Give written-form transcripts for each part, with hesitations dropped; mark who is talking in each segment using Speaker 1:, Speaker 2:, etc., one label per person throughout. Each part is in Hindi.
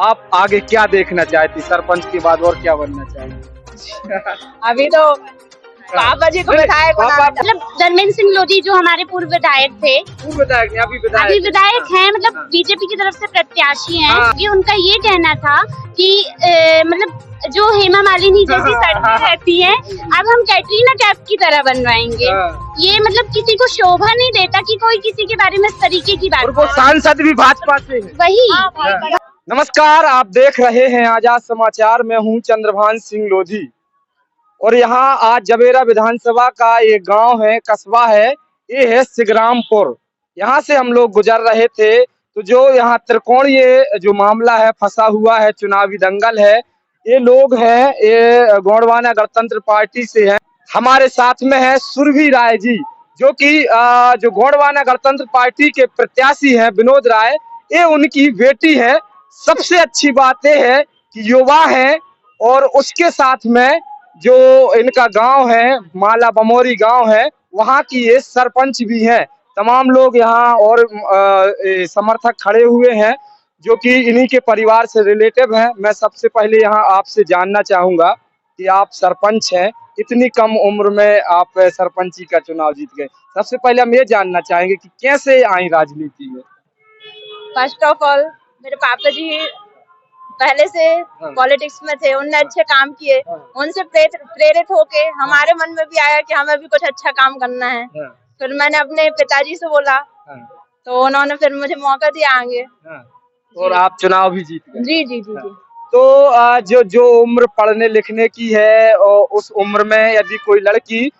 Speaker 1: आप आगे क्या देखना चाहती, सरपंच के बाद और क्या बनना चाहेंगे?
Speaker 2: अभी तो पापा जी को विधायक बनाना,
Speaker 3: मतलब धर्मेंद्र सिंह लोधी जो हमारे पूर्व विधायक थे,
Speaker 1: विधायक नहीं,
Speaker 3: अभी विधायक हैं, मतलब बीजेपी की तरफ से प्रत्याशी हैं। कि उनका ये कहना था कि मतलब जो हेमा मालिनी जैसी सड़कें रहती हैं, अब हम कैटरीना कैफ की तरह बनवाएंगे। ये मतलब किसी को शोभा नहीं देता कि कोई किसी के बारे में इस तरीके की बात।
Speaker 1: और वो सांसद भी भाजपा से है।
Speaker 3: वही।
Speaker 1: नमस्कार, आप देख रहे हैं आजाद समाचार। मैं हूं चंद्रभान सिंह लोधी और यहाँ आज जबेरा विधानसभा का एक गांव है, कस्बा है, ये है सिगरामपुर। यहाँ से हम लोग गुजर रहे थे तो जो यहाँ त्रिकोणीय जो मामला है, फंसा हुआ है, चुनावी दंगल है, ये लोग हैं, ये गोंडवाना गणतंत्र पार्टी से हैं। हमारे साथ में है सुरभि राय जी, जो कि जो गोंडवाना गणतंत्र पार्टी के प्रत्याशी हैं, विनोद राय, ये उनकी बेटी है। सबसे अच्छी बात यह है कि युवा है और उसके साथ में जो इनका गांव है, माला बमोरी गांव है, वहां की ये सरपंच भी हैं। तमाम लोग यहाँ और समर्थक खड़े हुए हैं जो कि इन्हीं के परिवार से रिलेटिव हैं। मैं सबसे पहले यहाँ आपसे जानना चाहूंगा कि आप सरपंच हैं, इतनी कम उम्र में आप सरपंची का चुनाव जीत गए। सबसे पहले हम ये जानना चाहेंगे कि कैसे आई राजनीति में?
Speaker 2: फर्स्ट ऑफ ऑल मेरे पापा जी पहले से पॉलिटिक्स में थे, उनने अच्छे काम किए, उनसे प्रेरित होके हमारे मन में भी आया कि हमें भी कुछ अच्छा काम करना है। फिर मैंने अपने पिताजी से बोला तो उन्होंने फिर मुझे मौका दिया आगे।
Speaker 1: और आप चुनाव भी जीत गए।
Speaker 2: जी जी जी जी।
Speaker 1: तो जो उम्र पढ़ने लिखने की है, और उस उम्र में यदि कोई लड़की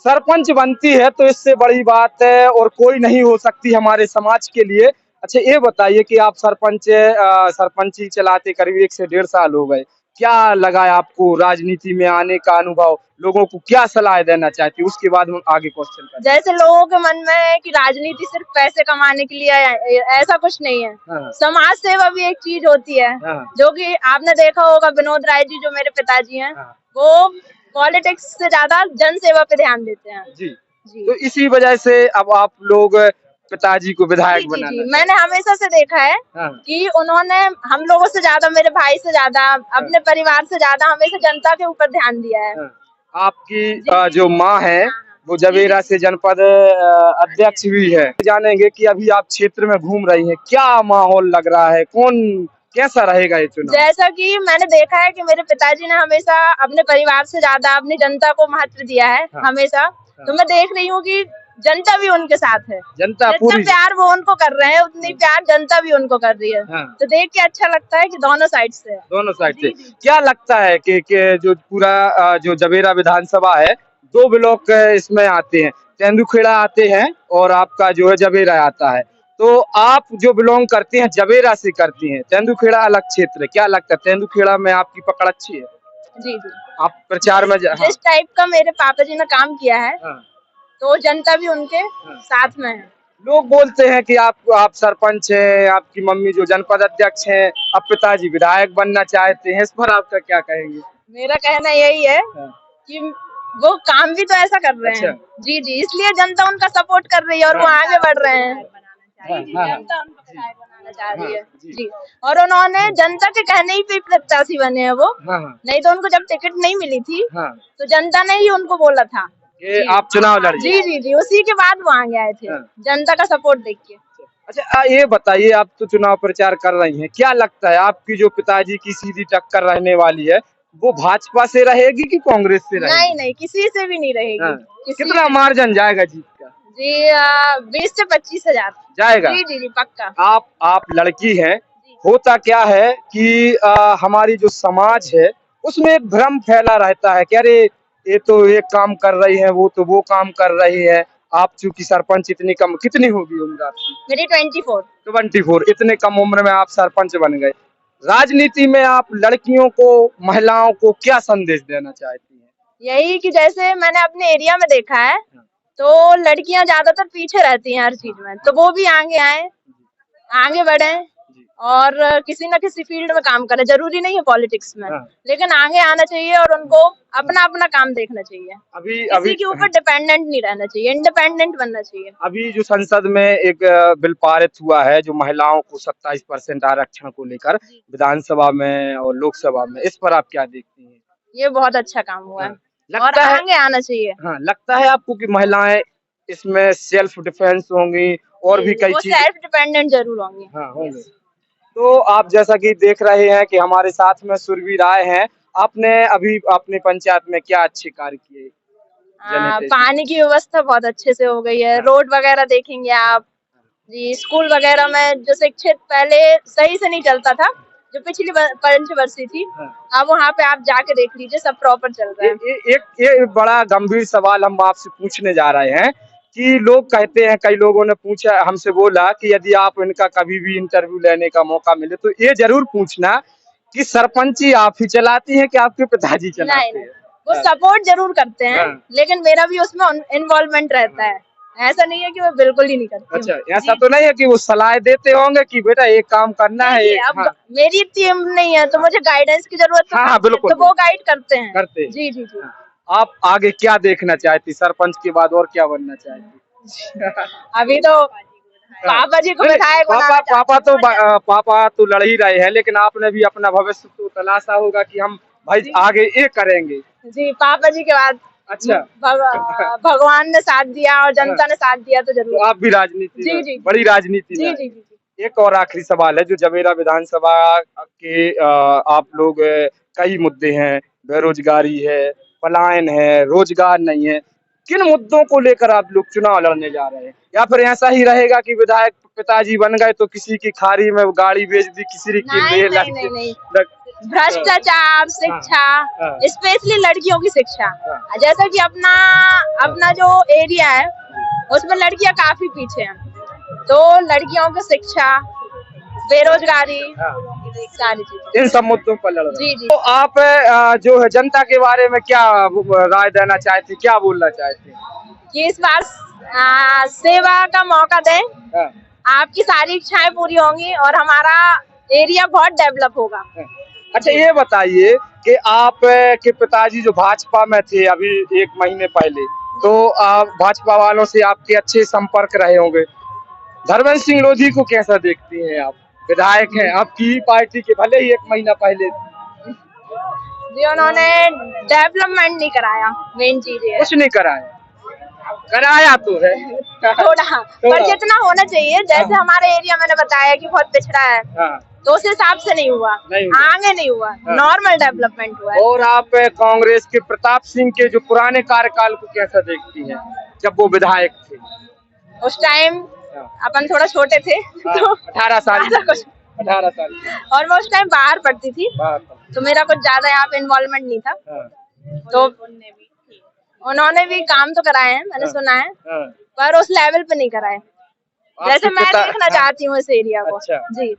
Speaker 1: सरपंच बनती है तो इससे बड़ी बात है और कोई नहीं हो सकती हमारे समाज के लिए। अच्छा, ये बताइए कि आप सरपंची चलाते करीब 1 से 1.5 साल हो गए, क्या लगा आपको राजनीति में आने का अनुभव? लोगों को क्या सलाह देना चाहती, उसके बाद हम आगे क्वेश्चन करें।
Speaker 2: जैसे लोगों के मन में है कि राजनीति सिर्फ पैसे कमाने के लिए है, ऐसा कुछ नहीं है। समाज सेवा भी एक चीज होती है, जो कि आपने देखा होगा विनोद राय जी जो मेरे पिताजी हैं, वो पॉलिटिक्स से ज्यादा जन सेवा पे ध्यान देते हैं।
Speaker 1: जी। तो इसी वजह से अब आप लोग पिताजी को विधायक बनाना।
Speaker 2: मैंने हमेशा से देखा है कि उन्होंने हम लोगों से ज्यादा, मेरे भाई से ज्यादा, अपने परिवार से ज्यादा हमेशा जनता के ऊपर ध्यान दिया है।
Speaker 1: आपकी जो माँ है वो जबेरा से जनपद अध्यक्ष भी है। जानेंगे कि अभी आप क्षेत्र में घूम रही हैं, क्या माहौल लग रहा है, कैसा रहेगा ये चुनाव?
Speaker 2: जैसा कि मैंने देखा है कि मेरे पिताजी ने हमेशा अपने परिवार से ज्यादा अपनी जनता को महत्व दिया है हमेशा। तो मैं देख रही हूँ कि जनता भी उनके साथ है,
Speaker 1: जनता पूरी
Speaker 2: प्यार वो उनको कर रहे हैं, उतनी प्यार जनता भी उनको कर रही है। तो देख के अच्छा लगता है कि दोनों साइड से
Speaker 1: क्या लगता है कि जो पूरा जो जबेरा विधानसभा है, 2 ब्लॉक इसमें आते हैं, तेंदुखेड़ा आते हैं और आपका जो है जबेरा आता है। तो आप जो बिलोंग करते हैं जबेरा से करती हैं, तेंदुखेड़ा अलग क्षेत्र है, क्या लगता है तेंदुखेड़ा में आपकी पकड़ अच्छी है?
Speaker 2: जी जी।
Speaker 1: आप प्रचार में
Speaker 2: जिस टाइप का मेरे पापा जी ने काम किया है तो जनता भी उनके साथ में है।
Speaker 1: लोग बोलते हैं कि आप सरपंच हैं, आपकी मम्मी जो जनपद अध्यक्ष हैं, अब पिताजी विधायक बनना चाहते हैं, इस पर आपका क्या कहेंगे?
Speaker 2: मेरा कहना यही है कि वो काम भी तो ऐसा कर रहे हैं। जी जी, इसलिए जनता उनका सपोर्ट कर रही है और वो आगे बढ़ रहे हैं। जनता उनको विधायक बनाना चाह रही है जी। और उन्होंने जनता के कहने ही पे प्रत्याशी बने हैं वो, नहीं तो उनको जब टिकट नहीं मिली थी तो जनता ने ही उनको बोला था
Speaker 1: कि आप चुनाव लड़िए।
Speaker 2: जी जी जी, उसी के बाद वो आगे आए थे जनता का सपोर्ट देख के।
Speaker 1: अच्छा, ये बताइए, आप तो चुनाव प्रचार कर रही हैं, क्या लगता है आपकी जो पिताजी की सीधी टक्कर रहने वाली है वो भाजपा से रहेगी कि कांग्रेस से रहेगी?
Speaker 2: नहीं नहीं, किसी से भी नहीं रहेगी।
Speaker 1: कितना मार्जिन जाएगा जीत का?
Speaker 2: जी 20 से 25 हजार
Speaker 1: जाएगा।
Speaker 2: जी जी जी, पक्का।
Speaker 1: आप लड़की हैं, होता क्या है कि हमारी जो समाज है उसमें एक भ्रम फैला रहता है कि अरे ये तो एक काम कर रही है, वो तो वो काम कर रही है। आप चूंकि सरपंच इतनी कम, कितनी होगी उम्र आपकी?
Speaker 2: मेरी 24।
Speaker 1: इतने कम उम्र में आप सरपंच बन गए। राजनीति में आप लड़कियों को, महिलाओं को क्या संदेश देना चाहती हैं?
Speaker 2: यही कि जैसे मैंने अपने एरिया में देखा है तो लड़कियां ज्यादातर पीछे रहती हैं हर चीज में, तो वो भी आगे आए, आगे बढ़े और किसी न किसी फील्ड में काम करे, जरूरी नहीं है पॉलिटिक्स में,
Speaker 1: हाँ।
Speaker 2: लेकिन आगे आना चाहिए और उनको अपना अपना काम देखना चाहिए।
Speaker 1: अभी
Speaker 2: किसी के ऊपर डिपेंडेंट नहीं रहना चाहिए, इंडिपेंडेंट बनना चाहिए।
Speaker 1: अभी जो संसद में एक बिल पारित हुआ है जो महिलाओं को 27% आरक्षण को लेकर विधानसभा में और लोकसभा में, इस पर आप क्या देखती हैं?
Speaker 2: ये बहुत अच्छा काम हुआ है
Speaker 1: हाँ,
Speaker 2: और
Speaker 1: लगता है
Speaker 2: आगे आना चाहिए।
Speaker 1: हाँ, लगता है आपको कि महिलाएं इसमें सेल्फ डिफेंस होंगी और भी कई
Speaker 2: वो
Speaker 1: चीजें
Speaker 2: सेल्फ डिपेंडेंट जरूर होंगी।
Speaker 1: हाँ होंगे। तो आप जैसा कि देख रहे हैं कि हमारे साथ में सुरभि राय हैं, आपने अभी अपने पंचायत में क्या अच्छे कार्य किए?
Speaker 2: पानी की व्यवस्था बहुत अच्छे से हो गई है, रोड वगैरह देखेंगे आप जी, स्कूल वगैरह में जो शिक्षित पहले सही से नहीं चलता था, जो पिछली पंचवर्षीय थी, अब वहाँ पे आप जाके देख लीजिए सब प्रॉपर चल रहा है।
Speaker 1: एक बड़ा गंभीर सवाल हम आपसे पूछने जा रहे हैं कि लोग कहते हैं, कई लोगों ने पूछा हमसे, बोला कि यदि आप इनका कभी भी इंटरव्यू लेने का मौका मिले तो ये जरूर पूछना कि सरपंची आप ही चलाती हैं कि आपके पिताजी चलाते हैं?
Speaker 2: वो सपोर्ट जरूर करते हैं, लेकिन मेरा भी उसमें इन्वॉल्वमेंट रहता है, ऐसा नहीं है कि वो बिल्कुल ही नहीं करती।
Speaker 1: अच्छा, ऐसा तो नहीं है कि वो सलाह देते होंगे कि बेटा एक काम करना है?
Speaker 2: अब मेरी इतनी उम्र नहीं है तो मुझे गाइडेंस की जरूरत है।
Speaker 1: हाँ, बिल्कुल,
Speaker 2: तो वो गाइड करते हैं। जी जी जी।
Speaker 1: आप आगे क्या देखना चाहती, सरपंच के बाद और क्या बनना चाहती?
Speaker 2: अभी तो पापा जी को विधायक
Speaker 1: पापा तो लड़ ही रहे हैं, लेकिन आपने भी अपना भविष्य तो तलाशा होगा कि हम भाई आगे ये करेंगे। जी,
Speaker 2: पापा जी के बाद अच्छा भगवान ने साथ दिया और जनता ने साथ दिया तो जरूर।
Speaker 1: तो आप भी राजनीति बड़ी राजनीति में। जी। एक और आखिरी सवाल है, जो जवेरा विधानसभा के आप लोग कई मुद्दे हैं, बेरोजगारी है, पलायन है, रोजगार नहीं है, किन मुद्दों को लेकर आप लोग चुनाव लड़ने जा रहे हैं? या फिर ऐसा ही रहेगा कि विधायक पिताजी बन गए तो किसी की खारी में गाड़ी बेच दी, किसी की
Speaker 2: नहीं। भ्रष्टाचार, शिक्षा, स्पेशली लड़कियों की शिक्षा, जैसा कि अपना जो एरिया है उसमें लड़कियां काफी पीछे हैं, तो लड़कियों की शिक्षा, बेरोजगारी, सारी चीजें,
Speaker 1: इन सब मुद्दों पर लड़ रहे हैं।
Speaker 2: जी।
Speaker 1: तो आप जो है जनता के बारे में क्या राय देना चाहते, क्या बोलना चाहते हैं?
Speaker 2: कि इस बार सेवा का मौका दें, आपकी सारी इच्छाएं पूरी होंगी और हमारा एरिया बहुत डेवलप होगा।
Speaker 1: अच्छा, ये बताइए कि आप के पिताजी जो भाजपा में थे अभी 1 महीने पहले, तो भाजपा वालों से आपके अच्छे संपर्क रहे होंगे। धर्मेंद्र सिंह लोधी को कैसा देखती हैं आप? विधायक हैं आपकी पार्टी के, भले ही 1 महीना पहले
Speaker 2: जी, उन्होंने डेवलपमेंट नहीं कराया, मेन चीज है
Speaker 1: कुछ नहीं कराया तो है
Speaker 2: थोड़ा, पर जितना होना चाहिए, जैसे हमारे एरिया मैंने बताया कि बहुत पिछड़ा है, तो उस हिसाब से नहीं हुआ, आगे नहीं हुआ, नॉर्मल डेवलपमेंट हुआ है।
Speaker 1: और आप कांग्रेस के प्रताप सिंह के जो पुराने कार्यकाल को कैसा देखती हैं, जब वो विधायक थे?
Speaker 2: उस टाइम अपन थोड़ा छोटे थे, तो
Speaker 1: 18 साल
Speaker 2: और मैं उस टाइम बाहर पढ़ती थी, तो मेरा कुछ ज्यादा यहाँ पे इन्वॉल्वमेंट नहीं था। तो उन्होंने भी काम तो कराए हैं, मैंने सुना है, पर उस लेवल पे नहीं कराए जैसे मैं देखना चाहती हूँ इस एरिया को। जी।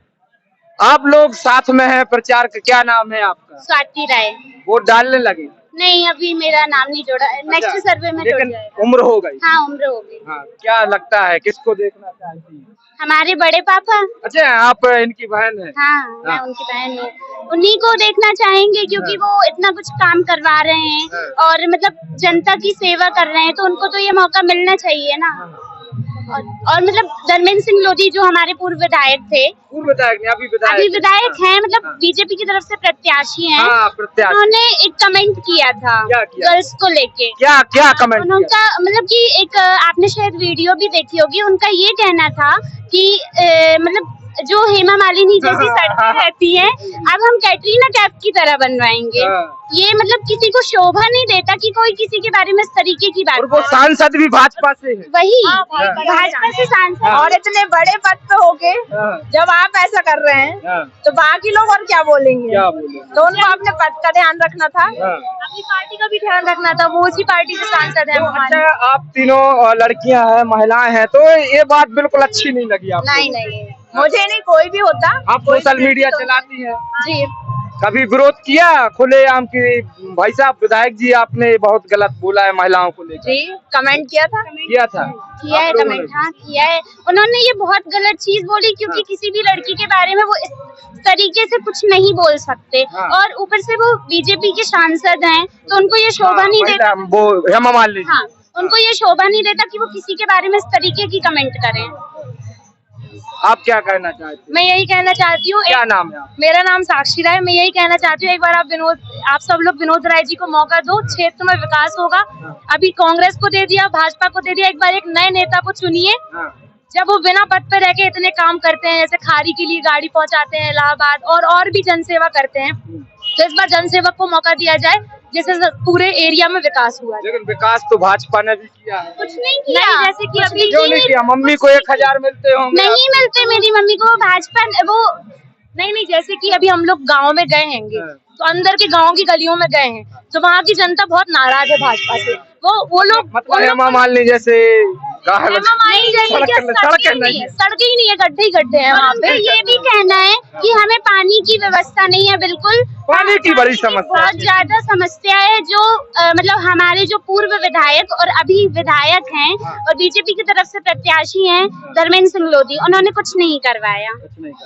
Speaker 1: आप लोग साथ में हैं प्रचार का, क्या नाम है आपका?
Speaker 3: स्वाति राय।
Speaker 1: वोट डालने लगे?
Speaker 3: नहीं, अभी मेरा नाम नहीं जोड़ा, नेक्स्ट सर्वे में जोड़ जाएगा।
Speaker 1: उम्र हो गई?
Speaker 3: हाँ, उम्र हो गई।
Speaker 1: हाँ, क्या लगता है किसको देखना चाहती हैं?
Speaker 3: हमारे बड़े पापा।
Speaker 1: अच्छा, आप इनकी बहन है?
Speaker 3: हाँ, मैं उनकी बहन हूँ, उन्हीं को देखना चाहेंगे क्योंकि वो इतना कुछ काम करवा रहे हैं और मतलब जनता की सेवा कर रहे हैं, तो उनको तो ये मौका मिलना चाहिए ना। और मतलब धर्मेंद्र सिंह लोधी जो हमारे पूर्व विधायक थे, अभी विधायक हैं, मतलब बीजेपी की तरफ से प्रत्याशी हैं। उन्होंने एक कमेंट किया था गर्ल्स को लेके।
Speaker 1: क्या कमेंट?
Speaker 3: उनका मतलब कि एक आपने शायद वीडियो भी देखी होगी, उनका ये कहना था कि मतलब जो हेमा मालिनी जैसी सड़कें रहती हैं, अब हम कैटरीना कैफ की तरह बनवाएंगे। ये मतलब किसी को शोभा नहीं देता कि कोई किसी के बारे में इस तरीके की बात।
Speaker 1: और वो सांसद भी भाजपा से है।
Speaker 3: वही भाजपा से सांसद,
Speaker 2: और इतने बड़े पद पे होके जब आप ऐसा कर रहे हैं तो बाकी लोग और क्या बोलेंगे? तो उनको अपने पद का ध्यान रखना था, अपनी पार्टी का भी ध्यान रखना था, वो उसी पार्टी से सांसद है।
Speaker 1: अच्छा, आप तीनों लड़कियां हैं, महिलाएं हैं, तो ये बात बिल्कुल अच्छी नहीं लगी आपको?
Speaker 2: नहीं, मुझे नहीं, कोई भी होता।
Speaker 1: आप सोशल मीडिया चलाती हैं?
Speaker 2: जी।
Speaker 1: कभी विरोध किया खुलेआम की भाई साहब विधायक जी आपने बहुत गलत बोला है महिलाओं को लेकर?
Speaker 2: जी कमेंट किया था।
Speaker 3: किया है
Speaker 1: आप लोगों
Speaker 3: कमेंट,
Speaker 1: ने?
Speaker 3: हाँ किया है। उन्होंने ये बहुत गलत चीज बोली क्योंकि किसी भी लड़की के बारे में वो इस तरीके से कुछ नहीं बोल सकते।
Speaker 1: हाँ।
Speaker 3: और ऊपर से वो बीजेपी के सांसद हैं तो उनको ये शोभा नहीं देता।
Speaker 1: वो हेमा मालिनी।
Speaker 3: हाँ, उनको ये शोभा नहीं देता कि वो किसी के बारे में इस तरीके की कमेंट करें।
Speaker 1: आप क्या कहना चाहते हैं?
Speaker 2: मैं यही कहना चाहती हूँ,
Speaker 1: क्या नाम है आपका?
Speaker 2: मेरा नाम साक्षी राय। मैं यही कहना चाहती हूँ, एक बार आप सब लोग विनोद राय जी को मौका दो, क्षेत्र में विकास होगा। अभी कांग्रेस को दे दिया, भाजपा को दे दिया, एक बार एक नए नेता को चुनिए।
Speaker 1: हाँ।
Speaker 2: जब वो बिना पद पे रह के इतने काम करते हैं, जैसे खारी के लिए गाड़ी पहुंचाते हैं इलाहाबाद, और भी जनसेवा करते हैं, तो इस बार जनसेवक को मौका दिया जाए, जिससे पूरे एरिया में विकास हुआ है।
Speaker 1: लेकिन विकास तो भाजपा ने भी किया है।
Speaker 3: कुछ नहीं किया।
Speaker 2: नहीं, जैसे कि अभी
Speaker 1: क्यों नहीं किया? मम्मी को 1000 मिलते होंगे।
Speaker 3: नहीं मिलते मेरी मम्मी को। भाजपा वो
Speaker 2: नहीं, जैसे कि अभी हम लोग गांव में गए हैंगे, तो अंदर के गांव की गलियों में गए हैं, तो वहाँ की जनता बहुत नाराज है भाजपा से। वो लोग
Speaker 1: मतलब हेमा मालिनी जैसे
Speaker 2: हेमा मालिनी जैसे कि सड़कें ही नहीं है, गड्ढे ही गड्ढे हैं वहाँ पे।
Speaker 3: ये भी कहना है कि हमें पानी की व्यवस्था नहीं है बिल्कुल।
Speaker 1: पानी की बड़ी समस्या
Speaker 3: बहुत ज्यादा समस्या है। जो मतलब हमारे जो पूर्व विधायक और अभी विधायक हैं और बीजेपी की तरफ से प्रत्याशी हैं धर्मेंद्र सिंह लोधी, उन्होंने कुछ नहीं करवाया।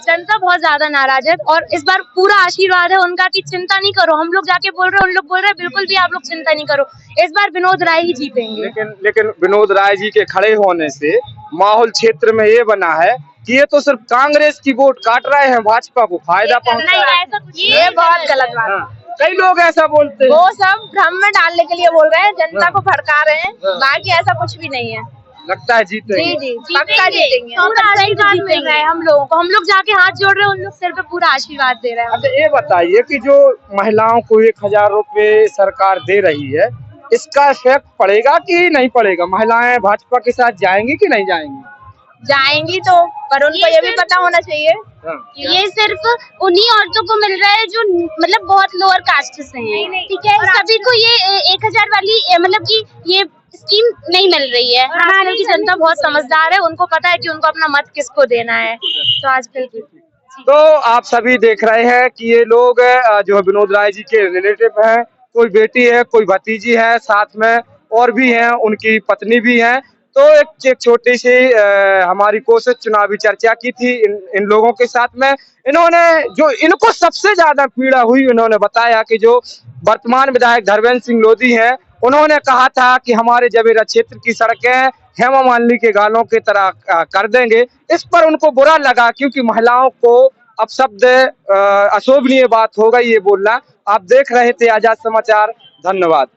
Speaker 2: जनता बहुत ज्यादा नाराज है और इस बार पूरा आशीर्वाद है उनका कि चिंता नहीं करो। हम लोग जाके बोल रहे हैं, उन लोग बोल रहे हैं बिल्कुल भी आप लोग चिंता नहीं करो, इस बार विनोद राय ही जीतेंगे।
Speaker 1: लेकिन विनोद राय जी के खड़े होने से माहौल क्षेत्र में ये बना है कि ये तो सिर्फ कांग्रेस की वोट काट रहे हैं, भाजपा को फायदा पहुंचा रहे हैं।
Speaker 2: ये बहुत गलत बात है।
Speaker 1: कई लोग ऐसा बोलते हैं।
Speaker 2: वो सब भ्रम में डालने के लिए बोल रहे हैं, जनता को भड़का रहे हैं, बाकी ऐसा कुछ भी नहीं है।
Speaker 1: लगता है जीतेंगे।
Speaker 2: जी पक्का जीतेंगे। पूरा आशीर्वाद मिल रहा है हम लोगों को, हम लोग जाके हाथ जोड़ रहे हैं, उन लोग सिर पे पूरा आशीर्वाद दे रहे हैं।
Speaker 1: अच्छा ये बताइए कि जो महिलाओं को 1000 रुपए सरकार दे रही है, इसका इफेक्ट पड़ेगा कि नहीं पड़ेगा? महिलाएं भाजपा के साथ जाएंगी कि नहीं जाएंगी?
Speaker 2: जाएंगी तो, पर उनको ये भी पता होना चाहिए
Speaker 3: ये सिर्फ उन्हीं औरतों को मिल रहा है जो मतलब बहुत लोअर कास्ट से हैं। ठीक है, सभी को ये 1000 वाली मतलब कि ये स्कीम नहीं मिल रही है।
Speaker 2: आजकल की जनता बहुत समझदार है, उनको पता है कि उनको अपना मत किसको देना है। तो आजकल
Speaker 1: तो आप सभी देख रहे हैं कि ये लोग जो है विनोद राय जी के रिलेटिव हैं, कोई बेटी है, कोई भतीजी है, साथ में और भी हैं, उनकी पत्नी भी है। तो एक छोटी सी हमारी कोशिश चुनावी चर्चा की थी इन लोगों के साथ में। इन्होंने जो इनको सबसे ज्यादा पीड़ा हुई, उन्होंने बताया कि जो वर्तमान विधायक धर्मेंद्र सिंह लोधी हैं, उन्होंने कहा था कि हमारे जवेरा क्षेत्र की सड़कें हेमा मालिनी के गालों की तरह कर देंगे। इस पर उनको बुरा लगा क्योंकि महिलाओं को अपशब्द अशोभनीय बात हो गई ये बोलना। आप देख रहे थे आजाद समाचार, धन्यवाद।